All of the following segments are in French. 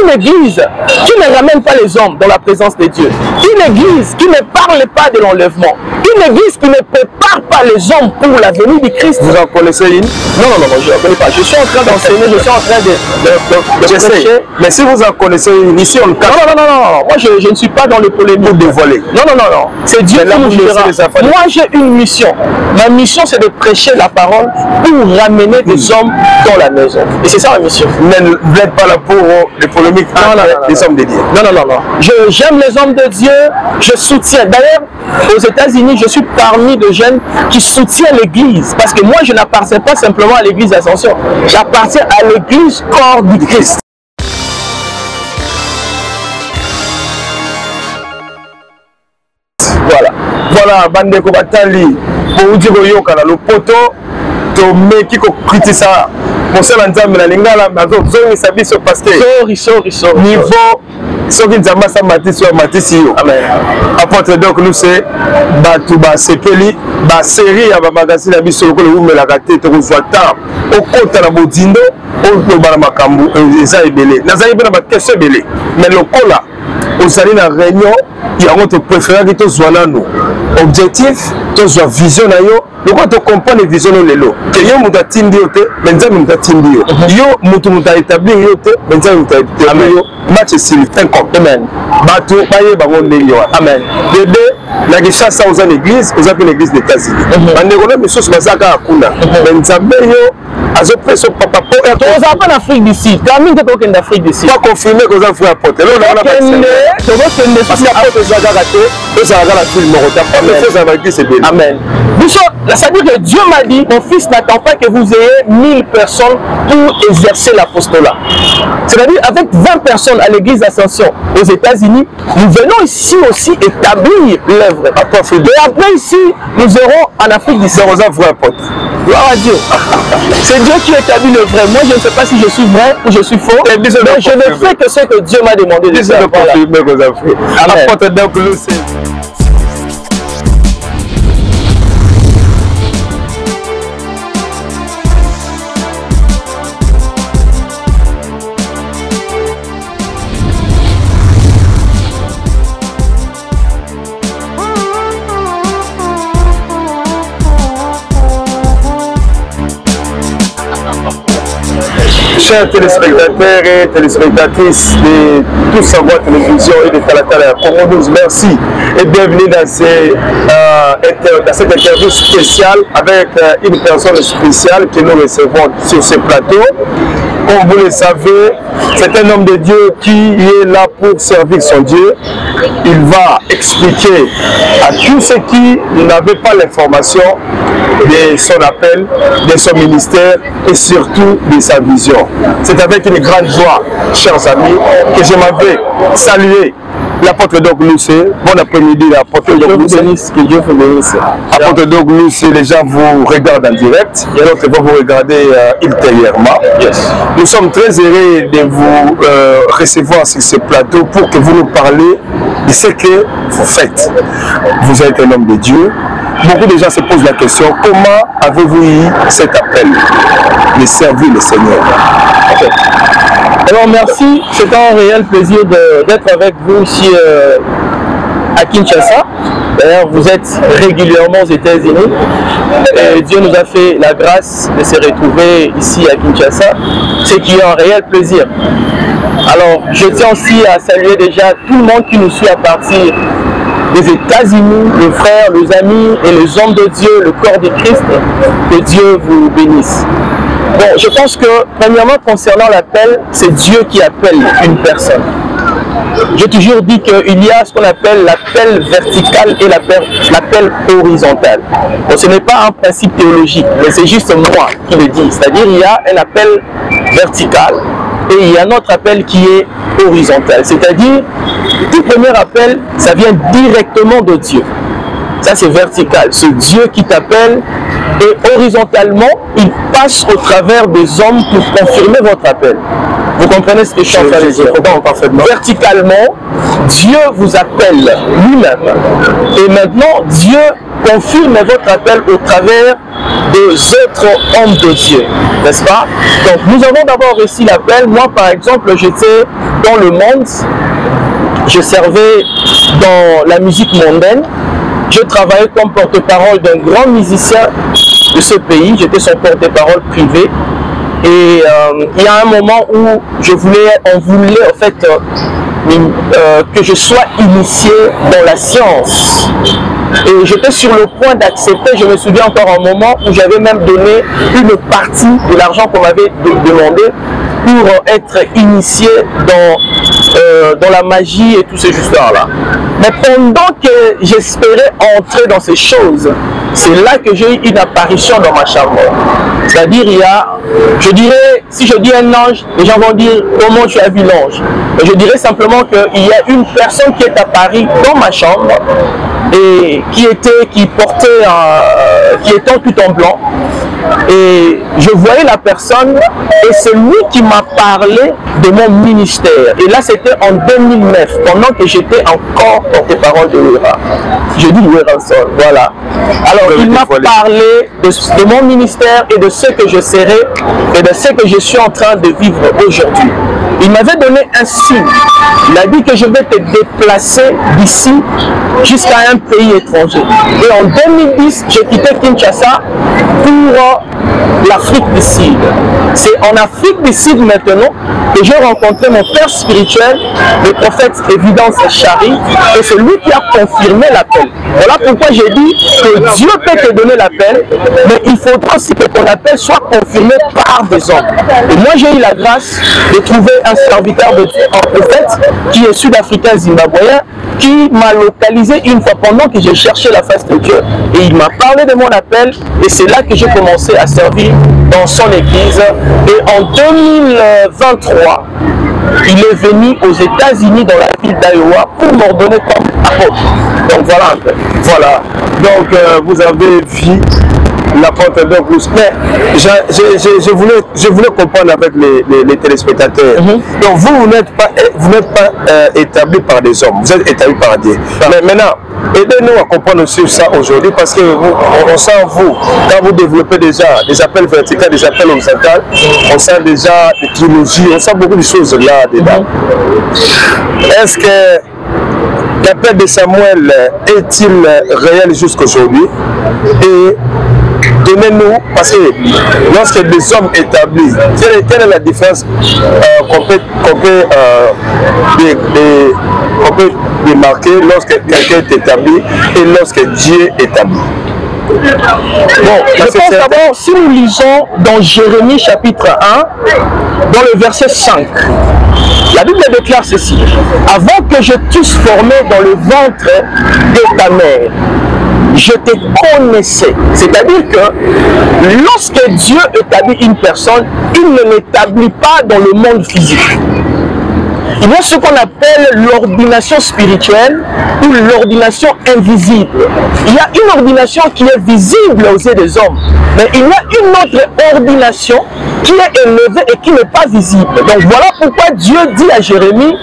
Une église qui ne ramène pas les hommes dans la présence de Dieu. Une église qui ne parle pas de l'enlèvement. Une église qui ne prépare pas les hommes pour la venue du Christ. Vous en connaissez une? Non, je ne connais pas. Je suis en train d'enseigner, je suis en train de prêcher. Mais si vous en connaissez une, ici on cache. Non. Moi, je ne suis pas dans le polémique. Pour dévoiler. Non. C'est Dieu qui nous dira. Moi, j'ai une mission. Ma mission, c'est de prêcher la parole pour ramener des hommes dans la maison. Et c'est ça ma mission. Vous n'êtes pas là pour les polémiques entre les hommes de Dieu. Non. J'aime les hommes de Dieu. Je soutiens. D'ailleurs, aux États-Unis, je suis parmi de jeunes qui soutiennent l'église. Parce que moi, je n'appartiens pas simplement à l'église d'Ascension. J'appartiens à l'église corps du Christ. Voilà, Bandeko Batali, pour vous dire que le poteau, to meki ko kritisa mosala nzambe na lingala mazo zongi biso parce que sorry niveau soki nzamba sa matisi wa matisi yo. Amen. Apôtre donc nous c'est batu ba sepeli ba série ya ba magazine ya biso ko le umela kate to kozwa ta okota na bodindo o bala makambu eza ebele nazali bena ba question ebele mais lokola ozali na réunion yango to préférer to zwana no objectif to zwa vision na yo lokola to comprendre vision no lelo ke yo muta tindi yo te mais nzambe muta tindi yo yo muta établir yo te mais nzambe muta établir yo match s'il fait comme amen batu baye bango ndenge wa amen bébé la richesse aux églises aux églises des États-Unis bandeko na misoso bazaka akuna mais nzambe yo azo presso papa po et on va pas en Afrique du Sud quand même en Afrique du Sud pas confirmer que ça fait apporter là on a pas parce que apporter ça gâté ça va la film rota pas mais ça va dire c'est bien amen. C'est-à-dire que Dieu m'a dit, mon fils n'attend pas que vous ayez 1000 personnes pour exercer l'apostolat. C'est-à-dire avec 20 personnes à l'église d'Ascension aux États-Unis, nous venons ici aussi établir l'œuvre. Et après ici, nous aurons en Afrique du Sud. Gloire à Dieu. C'est Dieu qui établit le vrai. Moi, je ne sais pas si je suis vrai ou je suis faux. Mais je ne fais que ce que Dieu m'a demandé de faire. Chers téléspectateurs et téléspectatrices de Tout Savoir Télévision et de Talatala Congo 12, merci et bienvenue dans cette interview spéciale avec une personne spéciale que nous recevons sur ce plateau. Comme vous le savez, c'est un homme de Dieu qui est là pour servir son Dieu. Il va expliquer à tous ceux qui n'avaient pas l'information de son appel, de son ministère et surtout de sa vision. C'est avec une grande joie, chers amis, que je m'avais salué l'apôtre Doug Lucé. Bon après-midi, l'apôtre Doug Lucé. Que Dieu vous bénisse. Apôtre Doug Lucé, les gens vous regardent en direct et d'autres vont vous regarder ultérieurement. Yes. Nous sommes très heureux de vous recevoir sur ce plateau pour que vous nous parliez de ce que vous faites. Vous êtes un homme de Dieu. Beaucoup de gens se posent la question, comment avez-vous eu cet appel de servir le Seigneur? Okay. Alors merci, c'est un réel plaisir d'être avec vous ici à Kinshasa. D'ailleurs, vous êtes régulièrement aux États-Unis et Dieu nous a fait la grâce de se retrouver ici à Kinshasa, ce qui est un réel plaisir. Alors, je tiens aussi à saluer déjà tout le monde qui nous suit à partir des États-Unis, les frères, les amis et les hommes de Dieu, le corps de Christ. Que Dieu vous bénisse. Bon, je pense que, premièrement, concernant l'appel, c'est Dieu qui appelle une personne. J'ai toujours dit qu'il y a ce qu'on appelle l'appel vertical et l'appel horizontal. Donc, ce n'est pas un principe théologique, mais c'est juste moi qui le dis. C'est-à-dire qu'il y a un appel vertical et il y a un autre appel qui est horizontal. C'est-à-dire, tout premier appel, ça vient directement de Dieu. Ça, c'est vertical. C'est Dieu qui t'appelle. Et horizontalement, il passe au travers des hommes pour confirmer votre appel. Vous comprenez ce que je suis en train de dire? Verticalement, Dieu vous appelle lui-même. Et maintenant, Dieu confirme votre appel au travers des autres hommes de Dieu, n'est-ce pas? Donc nous avons d'abord reçu l'appel. Moi par exemple, j'étais dans le monde, je servais dans la musique mondaine, je travaillais comme porte-parole d'un grand musicien de ce pays, j'étais son porte-parole privé. Et il y a un moment où on voulait en fait que je sois initié dans la science. Et j'étais sur le point d'accepter, je me souviens encore un moment où j'avais même donné une partie de l'argent qu'on m'avait demandé pour être initié dans la magie et tous ces histoires-là. Mais pendant que j'espérais entrer dans ces choses, c'est là que j'ai eu une apparition dans ma chambre. C'est-à-dire, je dirais, si je dis un ange, les gens vont dire comment tu as vu l'ange. Je dirais simplement qu'il y a une personne qui est apparue dans ma chambre et qui était tout en blanc. Et je voyais la personne et c'est lui qui m'a parlé de mon ministère. Et là, c'était en 2009, pendant que j'étais encore porte-parole de Wera. Je dis Wera Sol, voilà. Alors, il m'a parlé de mon ministère et de ce que je serai et de ce que je suis en train de vivre aujourd'hui. Il m'avait donné un signe. Il a dit que je vais te déplacer d'ici jusqu'à un pays étranger. Et en 2010, j'ai quitté Kinshasa pour l'Afrique du Sud. C'est en Afrique du Sud maintenant que j'ai rencontré mon père spirituel, le prophète Évidence Chari, et c'est lui qui a confirmé l'appel. Voilà pourquoi j'ai dit que Dieu peut te donner l'appel, mais il faudra aussi que ton appel soit confirmé par des hommes. Et moi j'ai eu la grâce de trouver un serviteur de Dieu, un prophète, qui est sud-africain zimbabwéen, qui m'a localisé une fois pendant que j'ai cherché la face de Dieu. Et il m'a parlé de mon appel, et c'est là que j'ai commencé à servir dans son église. Et en 2023, il est venu aux États-Unis dans la ville d'Iowa pour m'ordonner comme apôtre. Donc voilà un peu. Voilà. Donc vous avez vu l'apôtre de plus. Mais je voulais comprendre avec les téléspectateurs. Donc vous n'êtes pas établi par des hommes, vous êtes établi par Dieu. Mais maintenant, aidez-nous à comprendre aussi ça aujourd'hui, parce que on sent vous, quand vous développez déjà des appels verticaux, des appels horizontaux, on sent déjà des trilogies, on sent beaucoup de choses là-dedans. Est-ce que l'appel de Samuel est-il réel jusqu'aujourd'hui? Et donnez-nous, parce que lorsque des hommes établis, quelle est la différence qu'on peut démarquer lorsque quelqu'un est établi et lorsque Dieu est établi? Bon, je pense d'abord, si nous lisons dans Jérémie chapitre 1, dans le verset 5, la Bible déclare ceci: avant que je t'eusse formé dans le ventre de ta mère, je te connaissais. C'est-à-dire que lorsque Dieu établit une personne, il ne l'établit pas dans le monde physique. Il y a ce qu'on appelle l'ordination spirituelle ou l'ordination invisible. Il y a une ordination qui est visible aux yeux des hommes, mais il y a une autre ordination qui est élevée et qui n'est pas visible. Donc voilà pourquoi Dieu dit à Jérémie,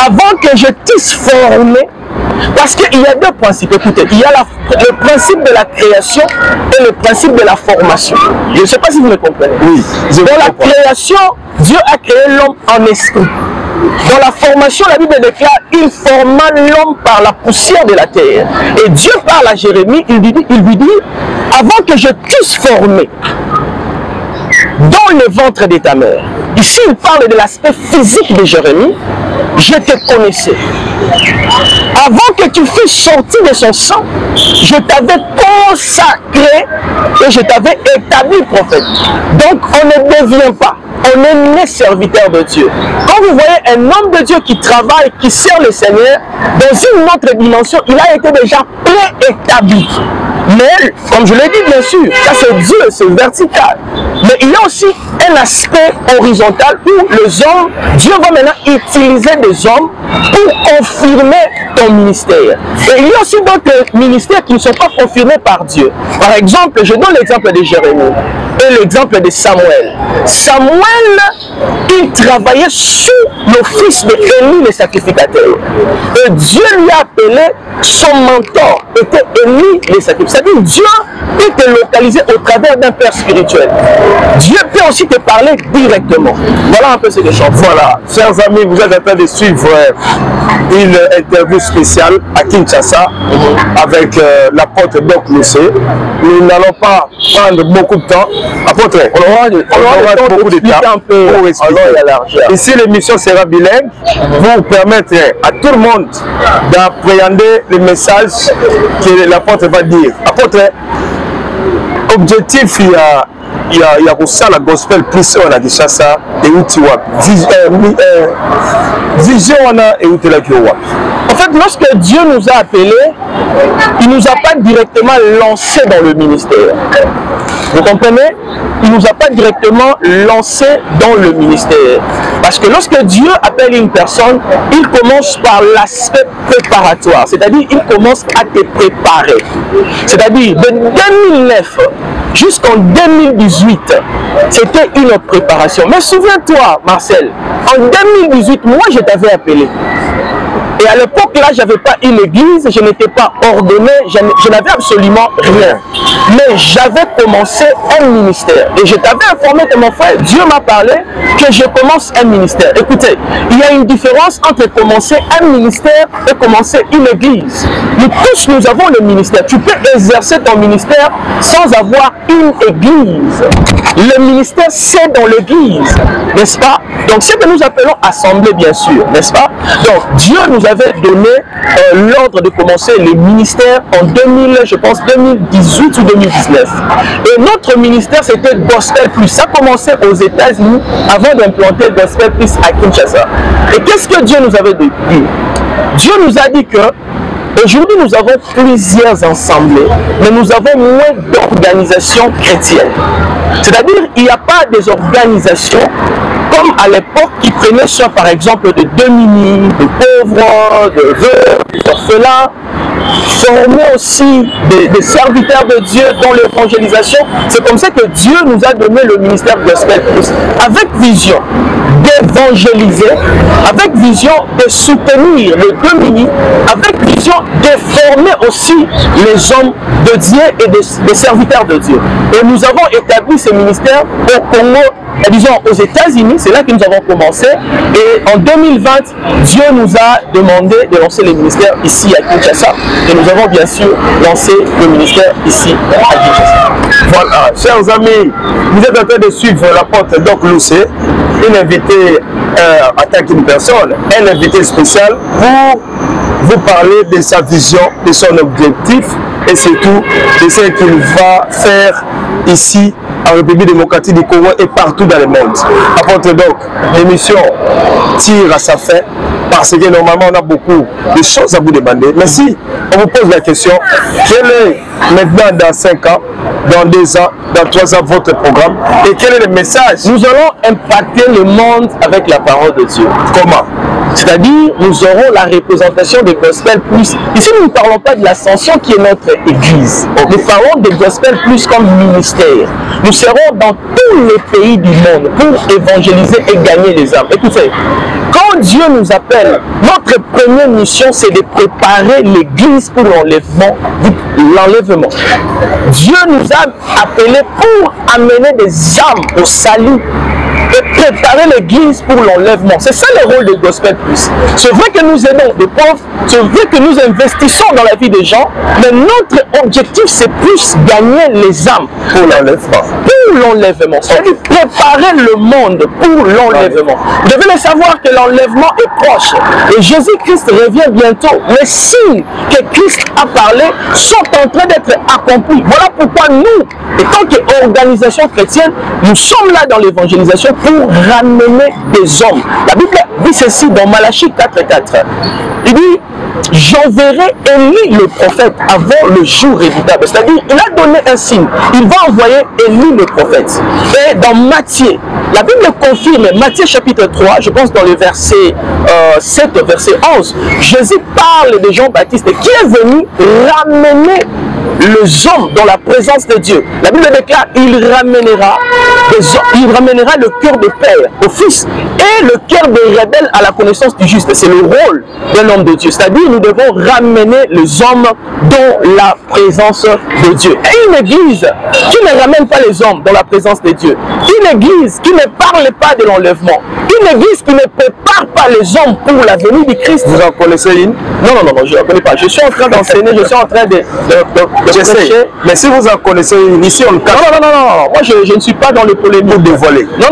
avant que je t'eusse formé, parce qu'il y a deux principes. Écoutez, il y a le principe de la création et le principe de la formation. Je ne sais pas si vous me comprenez. Oui. Dans la création, Dieu a créé l'homme en esprit. Dans la formation, la Bible déclare, il forma l'homme par la poussière de la terre. Et Dieu parle à Jérémie, il lui dit, avant que je t'eusse formé dans le ventre de ta mère. Ici, il parle de l'aspect physique de Jérémie. Je te connaissais. Avant que tu fusses sorti de son sang, je t'avais consacré et je t'avais établi prophète. Donc, on ne devient pas. On est né serviteur de Dieu. Quand vous voyez un homme de Dieu qui travaille, qui sert le Seigneur, dans une autre dimension, il a été déjà préétabli. Mais, comme je l'ai dit, bien sûr, ça c'est Dieu, c'est vertical. Mais il y a aussi un aspect horizontal où les hommes, Dieu va maintenant utiliser des hommes pour confirmer ton ministère. Et il y a aussi d'autres ministères qui ne sont pas confirmés par Dieu. Par exemple, je donne l'exemple de Jérémie et l'exemple de Samuel. Samuel, il travaillait sous l'office de Élie le sacrificateur. Et Dieu lui a appelé, son mentor était Élie le sacrificateur. C'est-à-dire Dieu peut te localiser au travers d'un père spirituel. Dieu peut aussi te parler directement. Voilà un peu ce que je chante. Voilà, chers amis, vous êtes en train de suivre une interview spéciale à Kinshasa avec l'apôtre Doc Lucé. Nous n'allons pas prendre beaucoup de temps. Apôtre, on aura beaucoup de temps pour expliquer. Ici, l'émission sera bilingue pour permettre à tout le monde d'appréhender le message que l'apôtre va dire. Apôtre, objectif, il y a aussi la gospel plus on a dit ça et utiwap vision on a et utila kiwap. En fait, lorsque Dieu nous a appelés, il ne nous a pas directement lancés dans le ministère. Vous comprenez? Il ne nous a pas directement lancés dans le ministère. Parce que lorsque Dieu appelle une personne, il commence par l'aspect préparatoire. C'est-à-dire, il commence à te préparer. C'est-à-dire, de 2009 jusqu'en 2018, c'était une préparation. Mais souviens-toi, Marcel, en 2018, moi, je t'avais appelé. Et à l'époque, là, je n'avais pas une église, je n'étais pas ordonné, je n'avais absolument rien. Mais j'avais commencé un ministère. Et je t'avais informé que mon frère, Dieu m'a parlé que je commence un ministère. Écoutez, il y a une différence entre commencer un ministère et commencer une église. Nous tous, nous avons le ministère. Tu peux exercer ton ministère sans avoir une église. Le ministère, c'est dans l'église, n'est-ce pas? Donc, ce que nous appelons assemblée, bien sûr, n'est-ce pas? Donc, Dieu nous avait donné l'ordre de commencer le ministère en 2018 ou 2019. Et notre ministère, c'était Gospel Plus. Ça a commencé aux États-Unis avant d'implanter Gospel Plus à Kinshasa. Et qu'est-ce que Dieu nous avait dit? Dieu nous a dit que aujourd'hui, nous avons plusieurs assemblées, mais nous avons moins d'organisations chrétiennes. C'est-à-dire, il n'y a pas des organisations comme à l'époque qui prenaient soin, par exemple, de démunis, de pauvres, de veuves, d'orphelins, former aussi des serviteurs de Dieu dans l'évangélisation. C'est comme ça que Dieu nous a donné le ministère Gospel Plus, avec vision d'évangéliser, avec vision de soutenir les démunis, avec vision de former aussi les hommes de Dieu et des serviteurs de Dieu. Et nous avons établi ce ministère au Congo, disons aux États-Unis, c'est là que nous avons commencé. Et en 2020, Dieu nous a demandé de lancer le ministère ici à Kinshasa. Et nous avons bien sûr lancé le ministère ici à Kinshasa. Voilà, chers amis, vous êtes en train de suivre l'apôtre Doc Lucé, une invitée en tant qu'une personne, un invité spécial pour vous parler de sa vision, de son objectif et surtout de ce qu'il va faire ici en République démocratique du Congo et partout dans le monde. Apôtre Doc, l'émission tire à sa fin parce que normalement on a beaucoup de choses à vous demander. Mais si on vous pose la question, quel est maintenant dans 5 ans, dans 2 ans, dans 3 ans votre programme et quel est le message? Nous allons impacter le monde avec la parole de Dieu. Comment? C'est-à-dire, nous aurons la représentation de Gospel Plus. Ici, nous ne parlons pas de l'Ascension qui est notre église. Nous parlons de Gospel Plus comme ministère. Nous serons dans tous les pays du monde pour évangéliser et gagner les âmes. Écoutez, quand Dieu nous appelle, notre première mission, c'est de préparer l'église pour l'enlèvement. Dieu nous a appelés pour amener des âmes au salut et préparer l'église pour l'enlèvement. C'est ça le rôle de Gospel Plus. C'est vrai que nous aidons des pauvres, c'est vrai que nous investissons dans la vie des gens, mais notre objectif c'est plus gagner les âmes pour l'enlèvement. Pour l'enlèvement. C'est-à-dire préparer le monde pour l'enlèvement. Vous devez le savoir que l'enlèvement est proche. Et Jésus-Christ revient bientôt. Les signes que Christ a parlé sont en train d'être accomplis. Voilà pourquoi nous, étant qu'organisation chrétienne, nous sommes là dans l'évangélisation pour ramener des hommes. La Bible dit ceci dans Malachie 4:4. Il dit, j'enverrai Élie le prophète avant le jour redoutable. C'est-à-dire, il a donné un signe. Il va envoyer Élie le prophète. Et dans Matthieu, la Bible confirme, Matthieu chapitre 3, je pense dans le verset 7, verset 11, Jésus parle de Jean-Baptiste qui est venu ramener les hommes dans la présence de Dieu. La Bible déclare, il ramènera il ramènera le cœur de père au fils et le cœur des rebelles à la connaissance du juste. C'est le rôle d'un homme de Dieu. C'est-à-dire nous devons ramener les hommes dans la présence de Dieu. Et une église qui ne ramène pas les hommes dans la présence de Dieu, une église qui ne parle pas de l'enlèvement, une église qui ne prépare pas les hommes pour la venue du Christ. Vous en connaissez une? Non, je ne la connais pas. Je suis en train d'enseigner, je suis en train de prêcher. Mais si vous en connaissez une, ici on le cache. Non. Moi, je ne suis pas dans le polémique. Pour dévoiler. Non.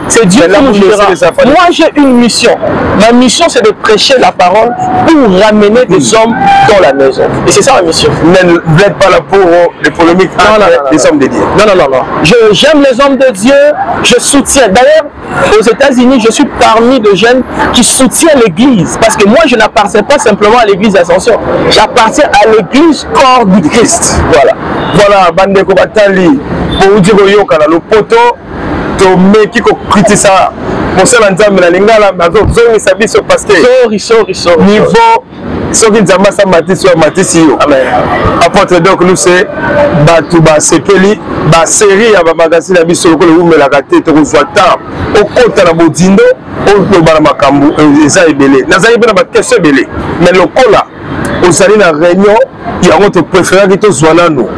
C'est Dieu qui nous dira. Moi, j'ai une mission. Ma mission, c'est de prêcher la parole pour ramener des hommes dans la maison. Et c'est ça ma mission. Vous n'êtes pas là pour les polémiques entre les hommes de Dieu. Non. J'aime les hommes de Dieu. Je soutiens. D'ailleurs, aux États-Unis, je suis parmi de jeunes qui soutiennent l'église. Parce que moi, je n'appartiens pas simplement à l'église Ascension. J'appartiens à l'église corps du Christ. Voilà, Bandeko Batali, pour vous dire que le poteau, tu qui critique ça. Pour cela, nous avons dit parce que niveau, ce qui nous a massé Matisse ou Matisse, apporte donc nous c'est Batouba Sepeli, ba série à magazine à Bissolo que vous me la gâtez, tu reçois tard. Au côté de la Bodindo, au Lobara Makambu, ça est belé. Nous avons bien question belé. Mais le coup là, vous allez dans la réunion, il y a votre préféré que tu sois là nous.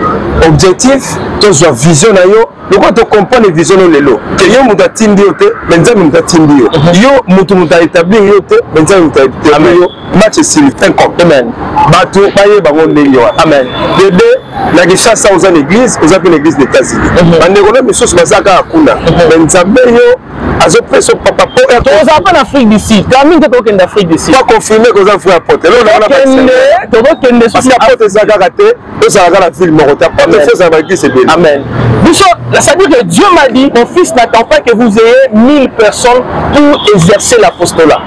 Objectif, tu sois vision à yo. Le quoi tu comprends les visions de l'élo. Que yo mouta tindi yote, mais nous avons mouta tindi yo. Yo mouta établi yote, mais nous avons mouta établi yo. Match est s'il fait comme. Amen. Bateau, baye bangon de yo. Amen. Bébé, la guicha ça aux l'église, aux appels l'église des États-Unis. On est connu mais chose basaka akuna. Mais nous avons yo. Azo presso papa po. Tu as pas d'Afrique d'ici. Camille tu as pas d'Afrique d'ici. Pas confirmé que vous avez fait apporter. Là on a pas. Tu as pas parce que apporter ça garaté, nous allons la ville morota. Pas de choses avec qui c'est bien. Amen. C'est-à-dire que Dieu m'a dit, mon fils n'attend pas que vous ayez 1000 personnes pour exercer l'apostolat.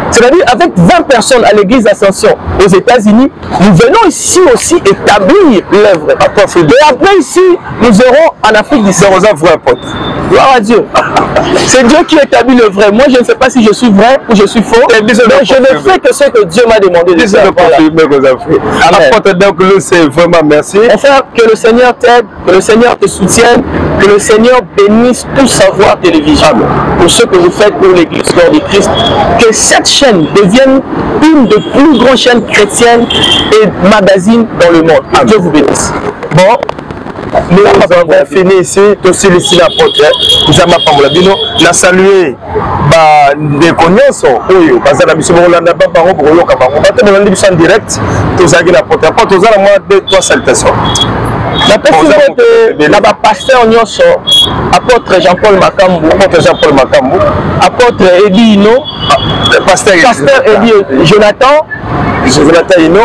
C'est-à-dire avec 20 personnes à l'église Ascension aux États-Unis, nous venons ici aussi établir l'œuvre. Et après ici, nous aurons en Afrique d'ici. Gloire à Dieu. C'est Dieu qui établit le vrai. Moi, je ne sais pas si je suis vrai ou je suis faux. Mais je ne fais que ce que Dieu m'a demandé de faire. Apporte donc nous, c'est vraiment merci. Enfin, que le Seigneur t'aide, que le Seigneur te soutienne, que le Seigneur bénisse tout savoir télévision pour ce que vous faites pour l'église corps du Christ. Que cette chaîne devienne une des plus grandes chaînes chrétiennes et magazines dans le monde. Que Dieu vous bénisse. Bon. Nous avons fini ici, tout ici l'apôtre, nous avons pas bino, la saluer des connaissances, parce que la mission n'a pas parlé pour le camarade. Nous avons dit en direct, tous avez l'apôtre. Apôtre, nous avons deux trois salutations. La personne de la pasteur Nyonso, apôtre Jean-Paul Makambu, apôtre Eddie Hino, pasteur Eddie Jonathan Hino,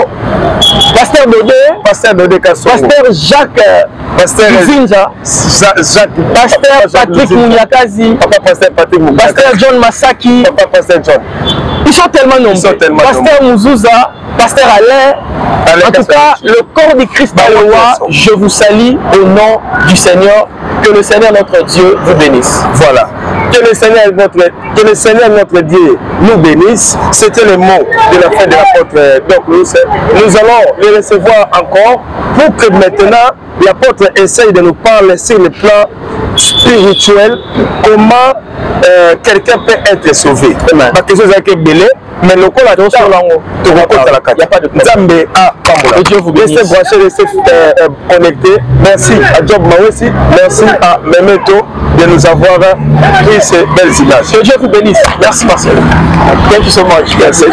pasteur Dodé Kassongo, pasteur Jacques Zinza, pasteur Patrick Mouniakazi, pasteur John Masaki, pasteur John. Ils sont tellement nombreux. Pasteur Mouzouza, pasteur Alain. En tout cas, le corps du Christ Balois, je vous salue au nom du Seigneur. Que le Seigneur notre Dieu vous bénisse. Voilà. Que le Seigneur notre Dieu nous bénisse. C'était le mot de la fin de l'apôtre. Donc nous allons les recevoir encore pour que maintenant l'apôtre essaye de nous parler sur le plan spirituel comment quelqu'un peut être sauvé. Parce que c'est que belé, mais le coup là, il n'y a pas de problème. Que Dieu vous bénisse. Restez branchés, restez connectés. Merci à Job Mawesi, merci à Memeto de nous avoir pris ces belles images. Que Dieu vous bénisse. Merci Marcel. Thank you so much. Merci.